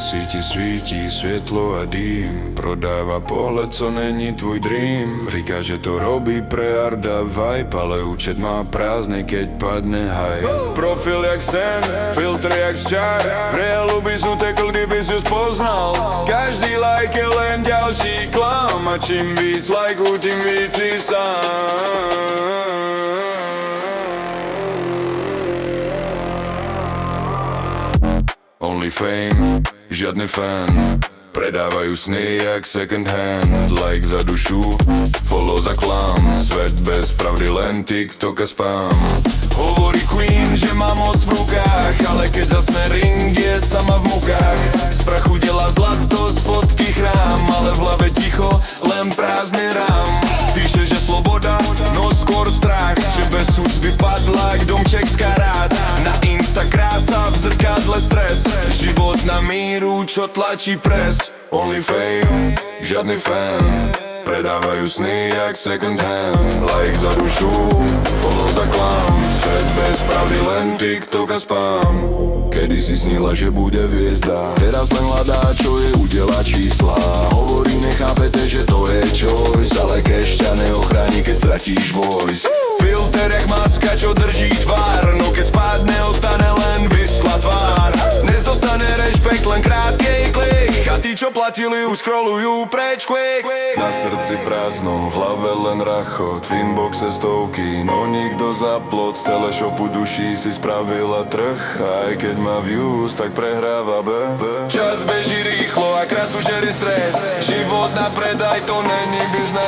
síti svítí světlo a dým. Prodává pohled, co není tvůj dream. Říká, že to robí pre Arda vibe, ale účet má prázdnej, keď padne hype. Profil jak sen, filtr jak z čar. V reálu bys utekl, kdybys ju spoznal. Každý like je len ďalší klam. A čím víc lajků, tím víc si sám. Only fame, žiadny fan. Predávajú sny jak second hand. Like za dušu, follow za klam. Svet bez pravdy, len TikTok a spam. Hovorí Queen, že má moc v rukách, ale keď zasne ring, je sama v mukách. Z prachu delá zlato, z fotky chrám, ale v hlave ticho, len prázdny rám. Píše, že sloboda, no skôr strach, že bez súd vypadla jak domček z karát. Na Insta krása, v zrkadle stres, život na míru, čo tlačí pres. Only fame, žiadny fan. Predávajú sny jak second hand. Like za dušu, follow za klam. Svet bez pravdy, len TikTok a spam. Kedy si snila, že bude hviezda, teraz len hľadá, čo je udela čísla. Hovorí, nechápete, že to je choice, ale cash ťa neochráni, keď stratíš voice. Filter jak maska, čo drží tvár, no keď spadne, ostane len vyslá tvár. Nezostane rešpekt, len krátkej klik, a tí, čo platili, už scrollujú preč quick. Na srdci prázdno, v hlave len rachot, v inboxe stovky, no nikto za plot. Z teleshopu duší si spravila trh, aj keď má views, tak prehráva Čas beží rýchlo a krasu žerí stres. Život na predaj, to není biznes.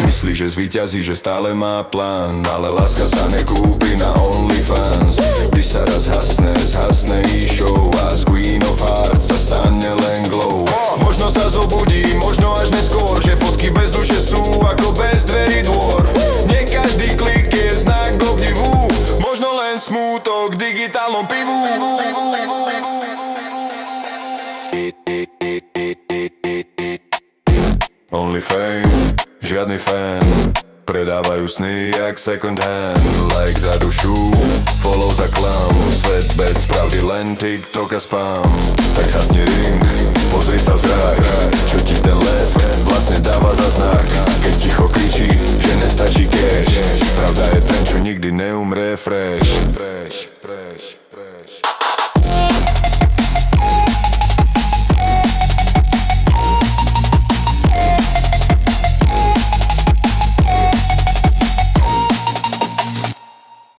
Myslí, že zvíťazí, že stále má plán, ale láska sa nekúpi na OnlyFans. Když sa raz zhasne i show a z Queen of Hearts sa stane len glow. Možno sa zobudí, možno až neskôr, že fotky bez duše sú ako bez dverí dvor. Nie každý klik je znak obdivu, možno len smútok v digitálnom pivu. Only fame, žiadny fan. Predávajú sny jak second hand. Like za dušu, follow za klam. Svet bez pravdy, len TikTok a spam. Tak zasni ring, pozri sa v zrak, čo ti ten lesk vlastne dáva za znak. Keď ticho kričí, že nestačí cash, pravda je ten, čo nikdy neumrie fresh.